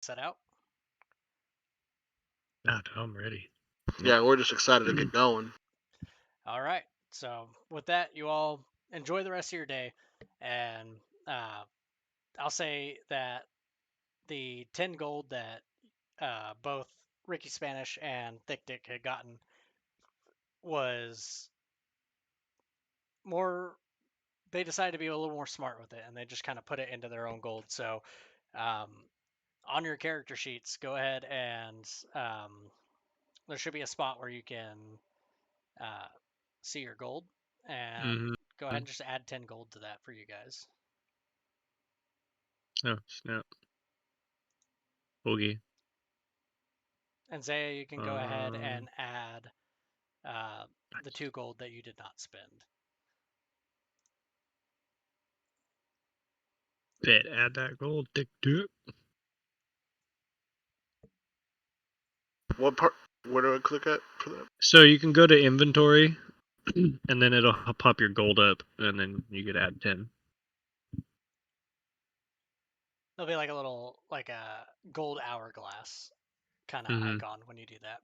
set out? No, I'm ready. Yeah, we're just excited to get going. All right. So with that, you all enjoy the rest of your day, and I'll say that the 10 gold that both Ricky Spanish and Thick Dick had gotten was more. They decided to be a little more smart with it, and they just kind of put it into their own gold. So, um, on your character sheets, go ahead and there should be a spot where you can uh, see your gold, and go ahead and just add 10 gold to that for you guys. Oh, snap. Boogie. And Zaya, you can go ahead and add the 2 gold that you did not spend. Bet, add that gold, Dick Dick. What part? Where do I click at for that? So you can go to inventory, and then it'll pop your gold up, and then you could add 10. There'll be like a little, like a gold hourglass kind of icon when you do that.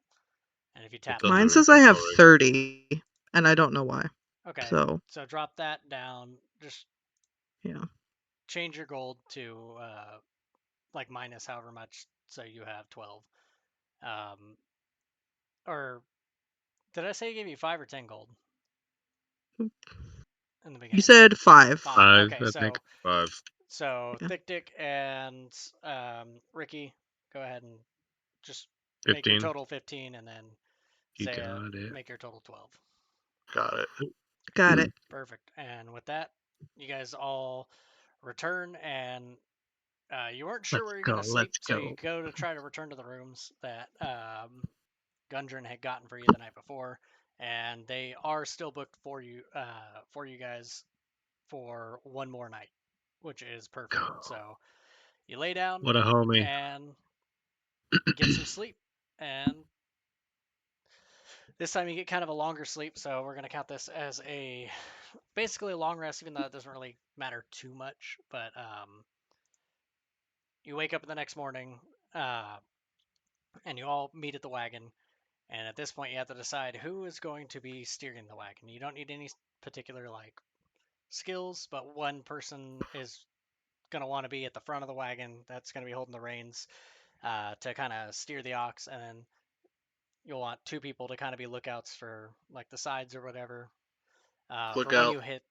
And if you tap that, mine says I have 30, and I don't know why. Okay. So drop that down. Just yeah. Change your gold to like minus however much, so you have 12. Or did I say I gave you 5 or 10 gold? In the beginning. You said 5. 5. Okay, I so think. 5. So Yeah. Thick Dick and Ricky, go ahead and just 15. make your total 15, and then You Zaya, got it. make your total 12. Got it. Got it. Perfect. And with that, you guys all return, and you weren't sure where you're going to sleep, so you go to try to return to the rooms that Gundren had gotten for you the night before, and they are still booked for you guys for one more night, which is perfect. So you lay down. What a homie. And get some sleep. And this time you get kind of a longer sleep, so we're going to count this as basically a long rest, even though it doesn't really matter too much. But you wake up the next morning, and you all meet at the wagon. And at this point, you have to decide who is going to be steering the wagon. You don't need any particular skills, but one person is going to want to be at the front of the wagon. That's going to be holding the reins to kind of steer the ox, and then you'll want 2 people to kind of be lookouts for the sides or whatever for when you hit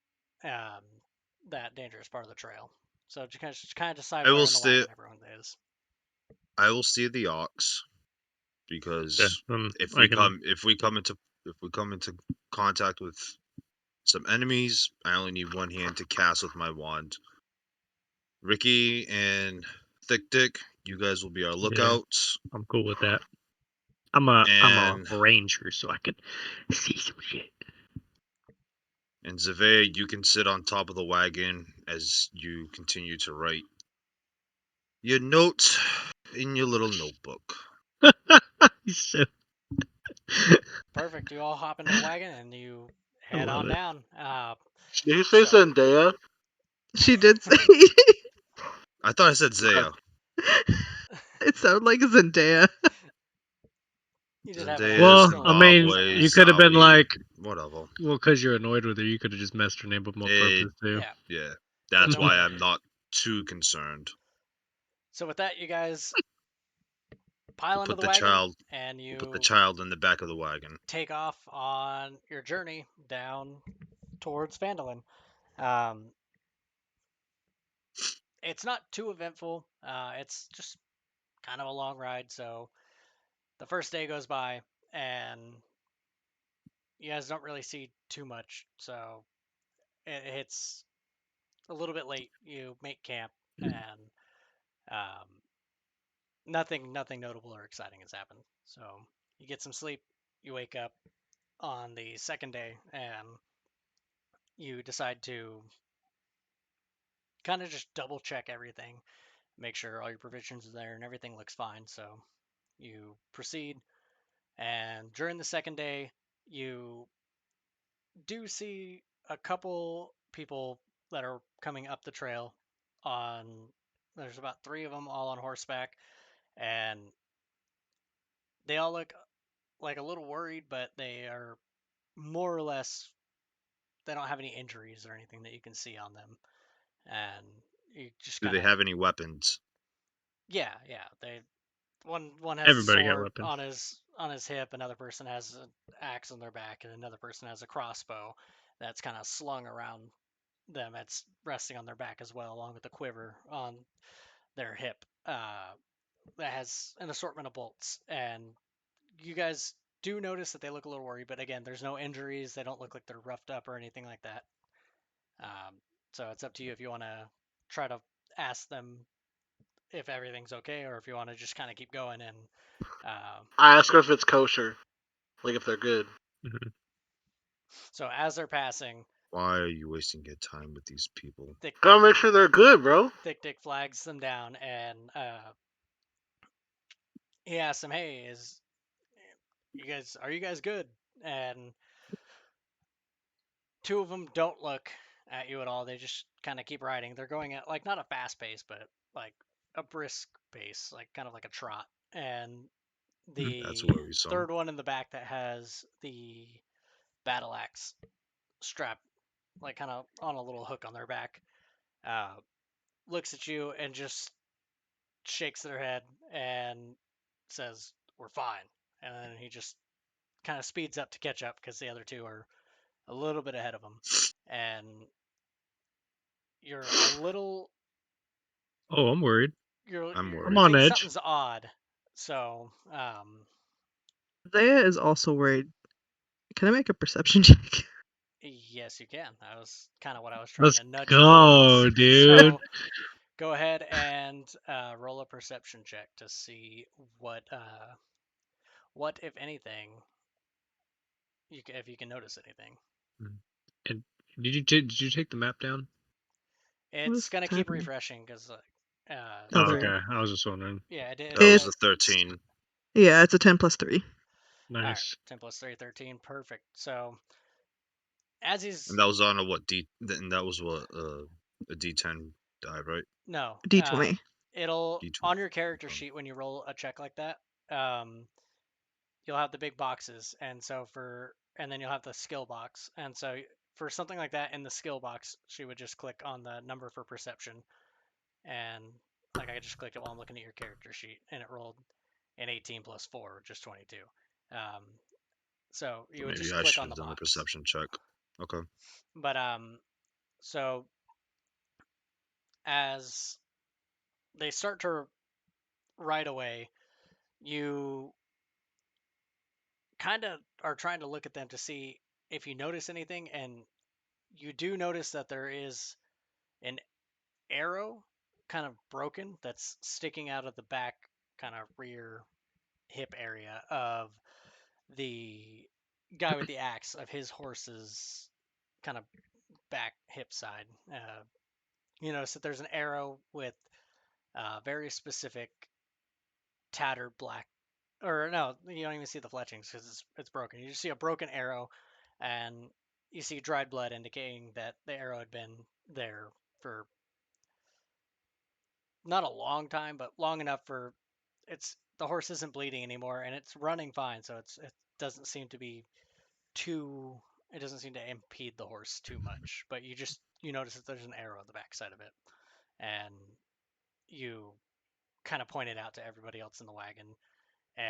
that dangerous part of the trail. So just kind of decide where in the wagon everyone is. I will steer the ox because if we come into contact with some enemies, I only need one hand to cast with my wand. Ricky and Thick Dick, you guys will be our lookouts. Yeah, I'm cool with that. I'm a ranger, so I can see some shit. And Zave, you can sit on top of the wagon as you continue to write your notes in your little notebook. Perfect. You all hop into the wagon and you head on down. Did you say Zendaya? She did say. I thought I said Zaya. It sounded like Zendaya. Well, I mean, you could have been like, whatever. Well, because you're annoyed with her, you could have just messed her name up on purpose too. Yeah. That's why I'm not too concerned. So with that, you guys pile into the wagon, and you put the child in the back of the wagon. Take off on your journey down towards Phandalin. It's not too eventful. It's just kind of a long ride. So the first day goes by, and you guys don't really see too much. So it's a little bit late. You make camp, and nothing notable or exciting has happened. So you get some sleep. You wake up on the second day, and you decide to kind of just double check everything, make sure all your provisions are there and everything looks fine. So you proceed, and during the second day, you do see a couple people that are coming up the trail. There's about 3 of them all on horseback, and they all look like a little worried, but they are more or less, they don't have any injuries or anything that you can see on them. And you just Do kind they of, have any weapons? yeah, they, one has a Everybody got sword weapons. on his hip, another person has an axe on their back, and another person has a crossbow that's kind of slung around them. It's resting on their back as well, along with a quiver on their hip that has an assortment of bolts. And you guys do notice that they look a little worried, but again, there's no injuries. They don't look like they're roughed up or anything like that. Um, so it's up to you if you want to try to ask them if everything's okay, or if you want to just kind of keep going. And I ask her if it's kosher, like if they're good. Mhm. so as they're passing, Why are you wasting your time with these people? Gotta make sure they're good, bro. Thick Dick flags them down, and he asks them, "Hey, are you guys good?" And two of them don't look at you at all. They just kind of keep riding. They're going at like not a fast pace, but like a brisk pace, like kind of like a trot. And That's the worrisome. third one in the back that has the battle axe strap, like kind of on a little hook on their back, uh, looks at you and just shakes their head and says, "We're fine." And then he just kind of speeds up to catch up because the other two are a little bit ahead of him. And you're a little Oh, I'm worried. I'm I'm you worried. on think edge. something's odd. So Zaya is also worried. Can I make a perception check? yes, you can. That was kind of what I was trying Let's to nudge you go, towards. dude. So go ahead and roll a perception check to see what if anything, if you can notice anything. And did you take the map down? It's What's gonna keep happening? refreshing because Oh, Oh, there you so okay. I was just wondering. yeah, That was a It's 13. yeah, it's a 10 plus 3. all right, Nice. 10 plus 3, 13, perfect. So as And he's that was on a what D? And that was what a D10 die, right? no, D20. it'll D20. on your character sheet when you roll a check like that, you'll have the big boxes, and so and then you'll have the skill box, and so for something like that in the skill box, she would just click on the number for perception, and like I just clicked it while I'm looking at your character sheet, and it rolled an 18 plus 4, which is 22. Um, so So you would maybe just I click should on the have done the box. perception check. Okay. But so as they start to ride away, you kind of are trying to look at them to see if you notice anything, and you do notice that there is an arrow kind of broken that's sticking out of the back kind of rear hip area of the guy with the axe of his horse's kind of back hip side. You notice that there's an arrow with very specific tattered black, or no, you don't even see the fletchings because it's broken. You just see a broken arrow, and you see dried blood indicating that the arrow had been there for not a long time, but long enough for the horse isn't bleeding anymore and it's running fine, so it doesn't seem to be too it doesn't seem to impede the horse too much. But you notice that there's an arrow on the backside of it, and you kind of point it out to everybody else in the wagon,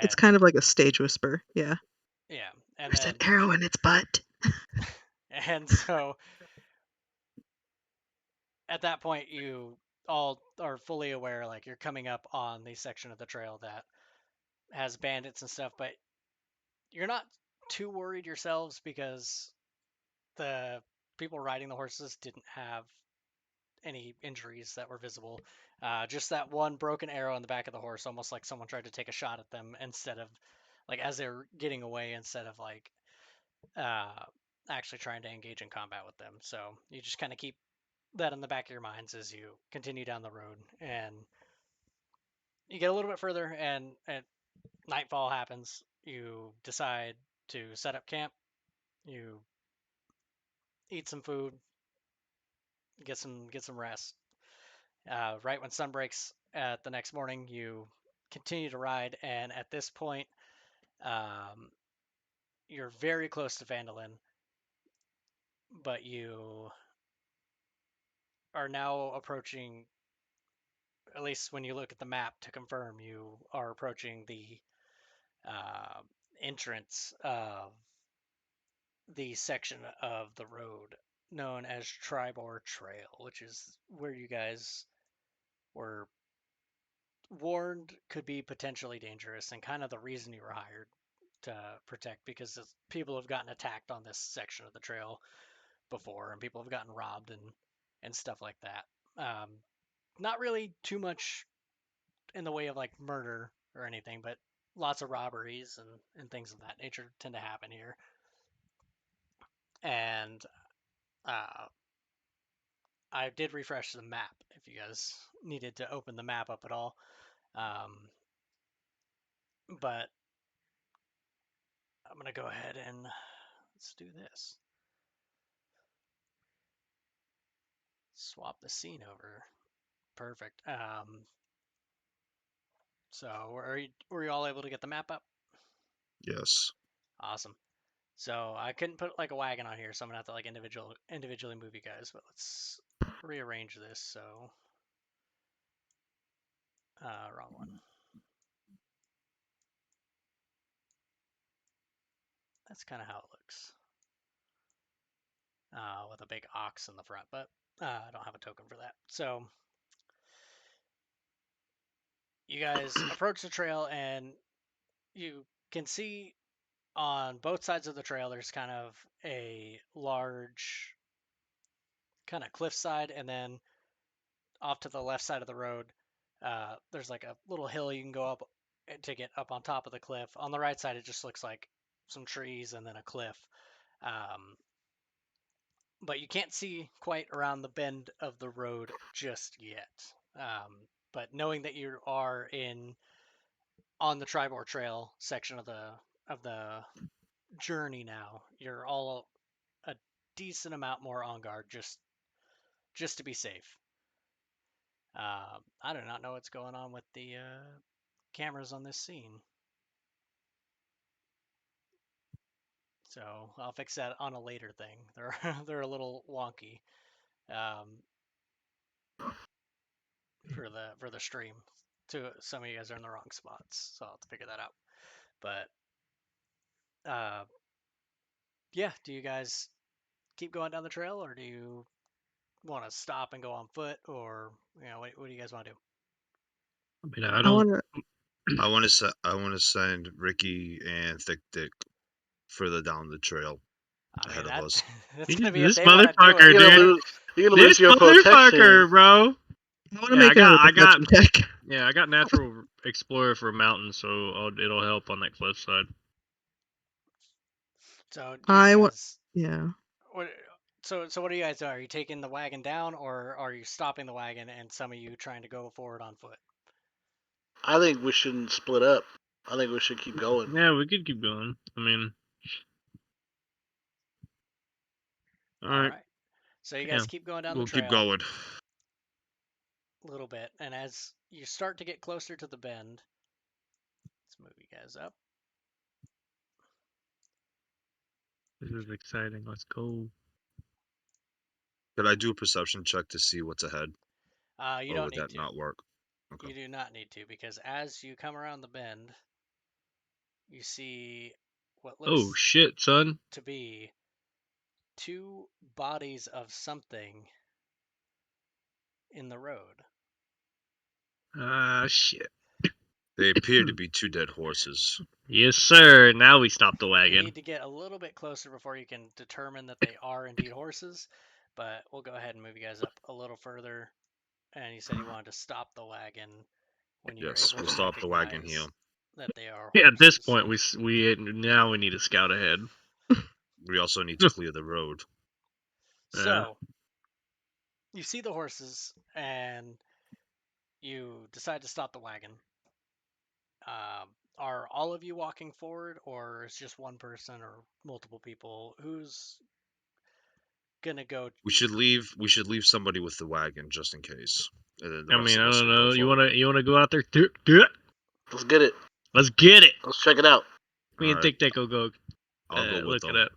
It's and kind of like a stage whisper. Yeah. yeah, and There's an then arrow in its butt. and so at that point you all are fully aware, like you're coming up on the section of the trail that has bandits and stuff, but you're not too worried yourselves because the people riding the horses didn't have any injuries that were visible. Just that one broken arrow in the back of the horse, almost like someone tried to take a shot at them instead of, like, as they're getting away, instead of like uh, actually trying to engage in combat with them. So you just kind of keep that in the back of your minds as you continue down the road, and you get a little bit further, and nightfall happens. You decide to set up camp. You eat some food, get some rest. Right when sun breaks at the next morning, you continue to ride, and at this point, you're very close to Vandalin, but you are now approaching, at least when you look at the map to confirm, you are approaching the entrance of the section of the road known as Tribor Trail, which is where you guys were warned could be potentially dangerous and kind of the reason you were hired to protect, because people have gotten attacked on this section of the trail before and people have gotten robbed and stuff like that. Not really too much in the way of like murder or anything, but lots of robberies and things of that nature tend to happen here. And I did refresh the map if you guys needed to open the map up at all. But I'm going to go ahead and let's do this. Swap the scene over. Perfect. So were you all able to get the map up? Yes. Awesome. So I couldn't put like a wagon on here, so I'm gonna have to like individually move you guys. But let's rearrange this. So wrong one. That's kind of how it looks. With a big ox in the front, but I don't have a token for that. So you guys approach the trail, and you can see on both sides of the trail there's kind of a large kind of cliffside, and then off to the left side of the road there's like a little hill you can go up to get up on top of the cliff. On the right side it just looks like some trees and then a cliff. But you can't see quite around the bend of the road just yet. But knowing that you are on the Tribor Trail section of the journey now, you're all a decent amount more on guard just to be safe. I do not know what's going on with the cameras on this scene, so I'll fix that on a later thing. They're a little wonky. For the stream. Some of you guys are in the wrong spots, so I'll have to figure that out. But yeah, do you guys keep going down the trail, or do you want to stop and go on foot, or what do you guys want to do? I mean, I don't. I want to send Ricky and Thick Dick further down the trail ahead of us. That's gonna be This if they want to do motherfucker, it. dude. You're gonna This lose your protection. motherfucker, bro. I want to make a perception check. Yeah, I got natural explorer for a mountain, so it'll help on that cliff side. So yeah. So what are you guys doing? Are you taking the wagon down, or are you stopping the wagon and some of you trying to go forward on foot? I think we shouldn't split up. I think we should keep going. Yeah, we could keep going. I mean, all right. So you guys keep going down the trail. We'll keep going. A little bit, and as you start to get closer to the bend, let's move you guys up. This is exciting. Let's go. Could I do a perception check to see what's ahead? You don't need to. Would that not work? Okay. You do not need to, because as you come around the bend, you see what looks shit, son. to be two bodies of something in the road. Shit. They appear to be two dead horses. Yes, sir. Now we stop the You wagon. need to get a little bit closer before you can determine that they are indeed horses, but we'll go ahead and move you guys up a little further. And you said you wanted to stop the wagon when you're Yes, able we'll to stop the wagon here. recognize that they are Yeah, at this horses. point, we need to scout ahead. We also need to clear the road. So you see the horses, and you decide to stop the wagon. Are all of you walking forward, or is just one person or multiple people? Who's gonna go? We should leave somebody with the wagon just in case. And then the I rest mean, of I us don't will know. go forward. You wanna go out there? Do it. Let's get it. Let's get it. Let's check it out. Me and Alright. Tic Tac will go I'll go with look it them. up.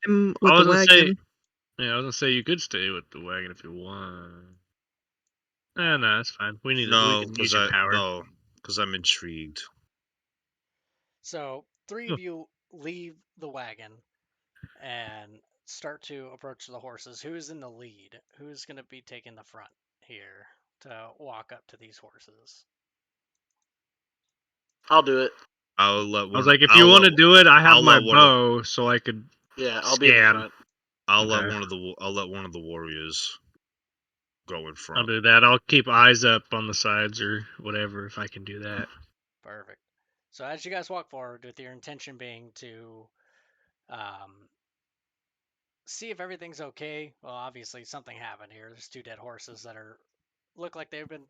I'm I with the was gonna say, wagon. yeah, I was gonna say you could stay with the wagon if you want. Uh, No, that's fine. We No, can use because your power. I'm intrigued. So three Oh. of you leave the wagon and start to approach the horses. Who's in the lead? Who's going to be taking the front here to walk up to these horses? I'll do it. I'll let I was one. like, if you I'll want to let. do it, I have I'll my let one of. bow, so I could Yeah, I'll be in the scan. front. I'll let Okay. one of the. I'll let one of the warriors go in I'll front. do that. I'll keep eyes up on the sides or whatever if I can do that. Perfect. So as you guys walk forward, with your intention being to see if everything's okay. Well, obviously something happened here. There's two dead horses that look like they've been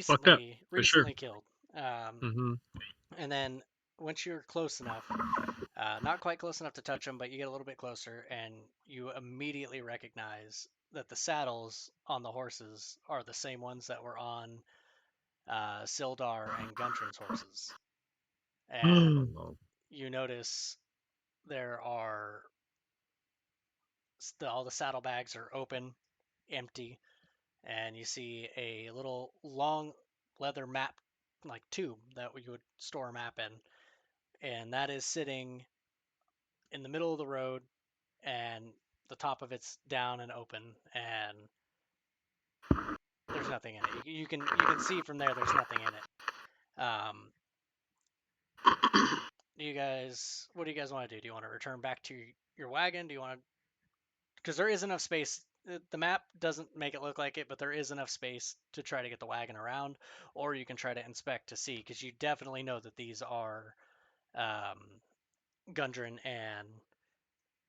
Fucked up, recently for sure. killed. Mm-hmm. And then once you're close enough, not quite close enough to touch them, but you get a little bit closer, and you immediately recognize that the saddles on the horses are the same ones that were on Sildar and Guntran's horses. And Oh no. you notice there are all the saddlebags are open, empty, and you see a little long leather map like tube that you would store a map in, and that is sitting in the middle of the road, and the top of it's down and open, and there's nothing in it. You can see from there there's nothing in it. Do you guys, what do you guys want to do? Do you want to return back to your wagon? Do you want to, because there is enough space. The map doesn't make it look like it, but there is enough space to try to get the wagon around, or you can try to inspect to see, because you definitely know that these are um, Gundren and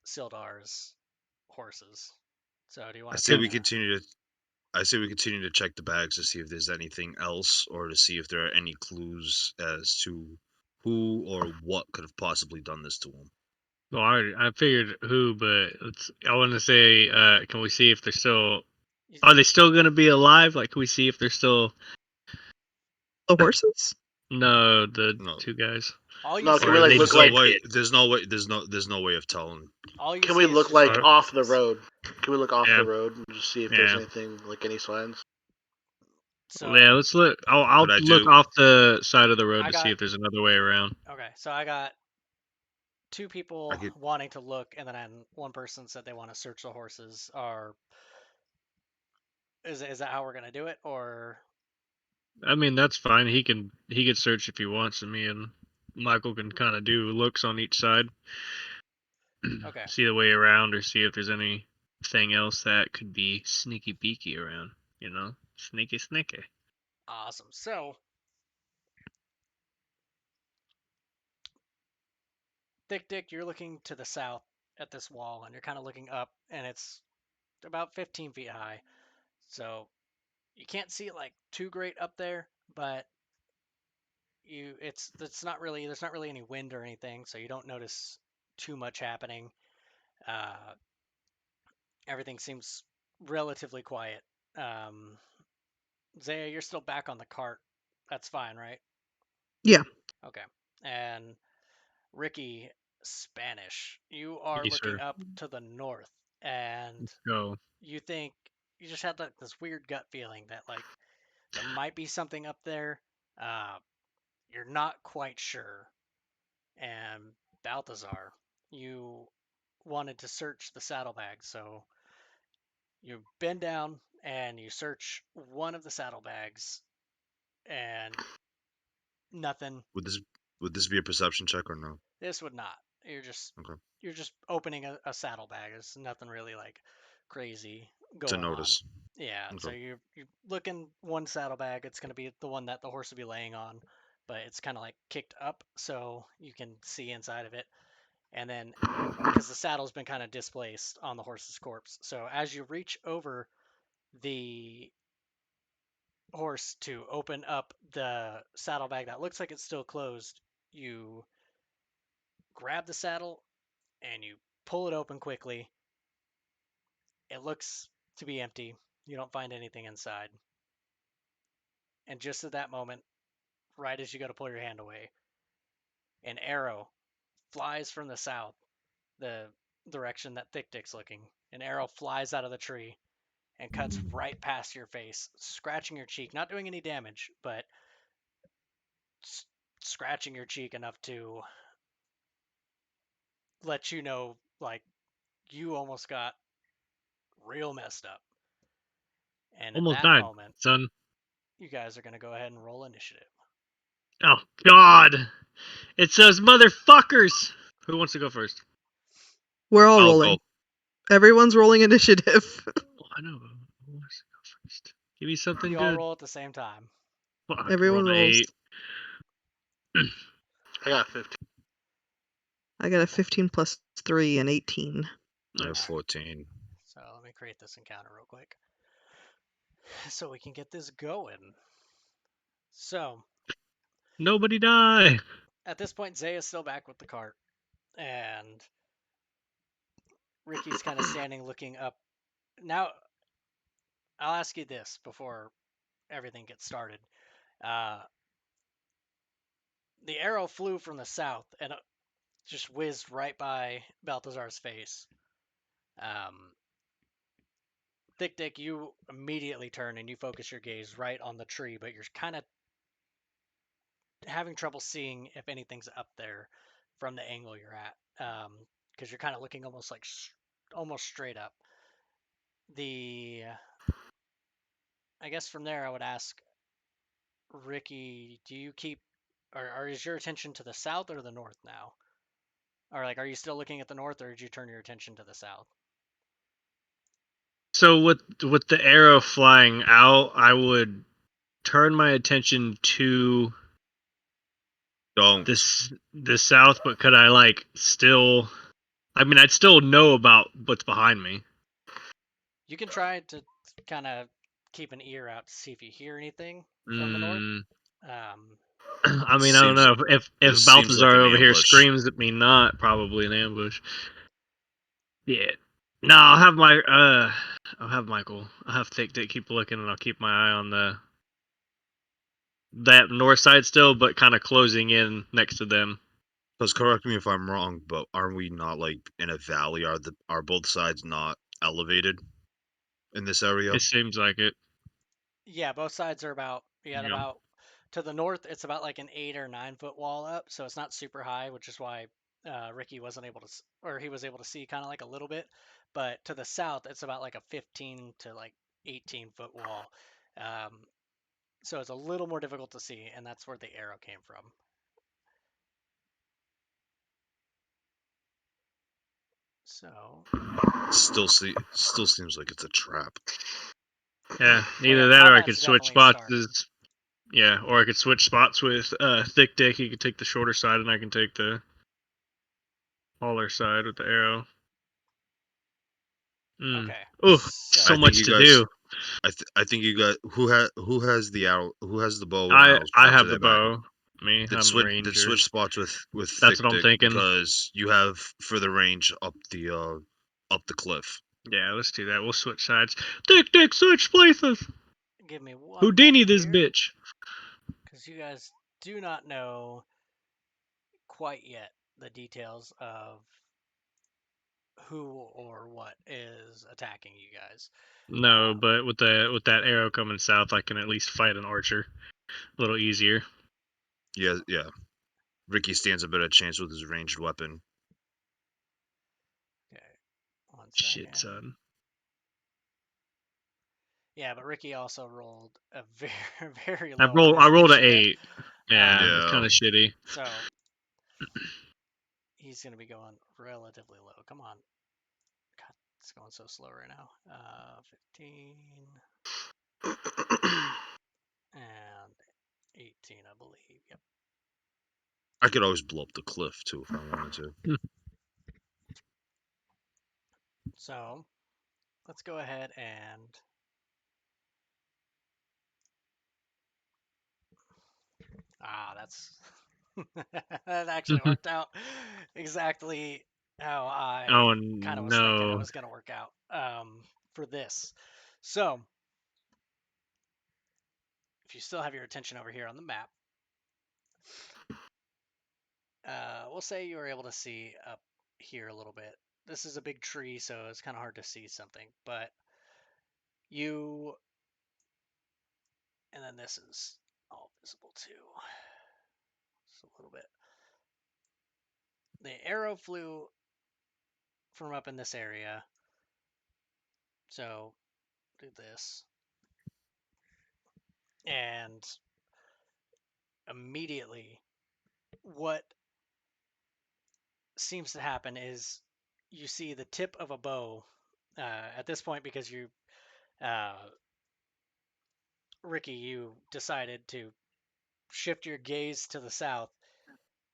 Sildar's horses. So do you I want to say try we to? continue to. I say we continue to check the bags to see if there's anything else, or to see if there are any clues as to who or what could have possibly done this to him. Well, I figured who, but I want to say, can we see if they're still? Are they still gonna be alive? Like, can we see if they're still? The horses? No, the No. two guys. All you No, see can we Or like they look There's like? no way. There's no way. There's no way of telling. all you Can see we is look just like the off the horses. road? Can we look off Yeah. the road and just see if there's Yeah. anything like any signs? Yeah, So let's look. I'll But I look do. off the side of the road I to see got if there's another way around. okay. So I got two I people could. wanting to look, and then one person said they want to search the horses. Are is that how we're gonna do it, or I mean, that's fine. He can search if he wants, and me and Michael can kind of do looks on each side, okay? see the way around, or see if there's anything else that could be sneaky beaky around. You know, sneaky sneaky. Awesome. So Thick Dick, you're looking to the south at this wall, and you're kind of looking up, and it's about 15 feet high. So you can't see it like too great up there, but it's not really, there's not really any wind or anything, so you don't notice too much happening. Uh, Everything seems relatively quiet. Um, Zaya, you're still back on the cart. That's fine, right? Yeah. Okay. And Ricky, Spanish. You are Yes, looking sir. up to the north, and Go. you think you just had like this weird gut feeling that like there might be something up there. Uh, you're not quite sure. And Balthazar, you wanted to search the saddlebags, so you bend down and you search one of the saddlebags, and nothing. Would this be a perception check or no? This would not. You're just Okay. you're just opening a saddlebag. There's nothing really like crazy To going on. notice. Yeah, so Okay. you look in one saddlebag. It's gonna be the one that the horse will be laying on, but it's kind of like kicked up so you can see inside of it. And then because the saddle's been kind of displaced on the horse's corpse, so as you reach over the horse to open up the saddlebag that looks like it's still closed, you grab the saddle and you pull it open quickly. It looks to be empty. You don't find anything inside. And just at that moment, right as you go to pull your hand away, an arrow flies from the south, the direction that Thick Dick's looking. An arrow flies out of the tree and cuts right past your face, scratching your cheek, not doing any damage, but scratching your cheek enough to let you know, like, you almost got real messed up. And at Almost that died, moment, son. you guys are going to go ahead and roll initiative. Oh, God. It's those motherfuckers. Who wants to go first? We're all I'll rolling. go. Everyone's rolling initiative. Oh, I know. Who wants to go first? Give me something You all good. roll at the same time. Fuck, Everyone rolled an rolls. 8. I got 15. I got a 15 plus 3 and 18. I have Nice. 14. So let me create this encounter real quick so we can get this going. So Nobody die. at this point, Zay is still back with the cart, and Ricky's kind of standing looking up. Now, I'll ask you this before everything gets started. The arrow flew from the south and just whizzed right by Balthazar's face. Thick Dick, you immediately turn and you focus your gaze right on the tree, but you're kind of having trouble seeing if anything's up there from the angle you're at, because you're kind of looking almost like almost straight up. I guess from there I would ask Ricky, do you keep, or is your attention to the south or the north now? Or like, are you still looking at the north, or did you turn your attention to the south? So with the arrow flying out, I would turn my attention to Don't. the south, but could I like still? I mean, I'd still know about what's behind me. You can try to kind of keep an ear out to see if you hear anything from the north. I mean, I don't know if This seems like Balthazar an over here ambush. screams at me, not probably an ambush. Yeah. No, I'll have Michael. I'll have Thick Dick keep looking, and I'll keep my eye on that north side still, but kind of closing in next to them. Because correct me if I'm wrong, but aren't we not like in a valley? Are both sides not elevated in this area? It seems like it. Yeah, both sides are about, about to the north, it's about like an 8 or 9 foot wall up, so it's not super high, which is why Ricky wasn't able to, or he was able to see kind of like a little bit. But to the south, it's about like a 15 to like 18-foot wall. So it's a little more difficult to see, and that's where the arrow came from. So Still seems like it's a trap. Yeah, either that or I could switch spots. Yeah, or I could switch spots with Thick Dick. He could take the shorter side, and I can take the taller side with the arrow. Okay. Oh, so much to do. I think you got who has the arrow, who has the bow and I arrows I pointed have to the their back. bow. Me, I'm the ranger. Did switch spots with That's Thick what I'm Dick thinking. because you have further range up the cliff. Yeah, let's do that. We'll switch sides. Thick Dick, switch places. Give me one Houdini moment this here, bitch. because you guys do not know quite yet the details of who or what is attacking you guys. No, but with that arrow coming south, I can at least fight an archer a little easier. Yeah. Ricky stands a better chance with his ranged weapon. Okay, 1 second. Shit, son. Yeah, but Ricky also rolled a very, very low. I rolled an 8. Yeah, it's kind of shitty. So he's gonna be going relatively low. Come on, God, it's going so slow right now. 15 and 18, I believe. Yep. I could always blow up the cliff too if I wanted to. So let's go ahead and that's that actually worked out exactly how I kind of was thinking it was going to work out for this. So if you still have your attention over here on the map, we'll say you were able to see up here a little bit. This is a big tree, so it's kind of hard to see something, but you, and then this is all visible too. Just a little bit. The arrow flew from up in this area. So do this. And immediately what seems to happen is you see the tip of a bow at this point, because you Ricky, you decided to shift your gaze to the south.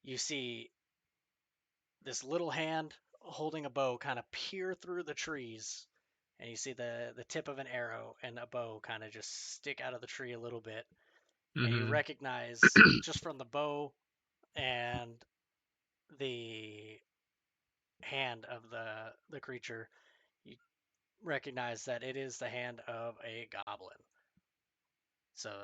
You see this little hand holding a bow kind of peer through the trees, and you see the tip of an arrow and a bow kind of just stick out of the tree a little bit. And you recognize just from the bow and the hand of the creature, you recognize that it is the hand of a goblin. So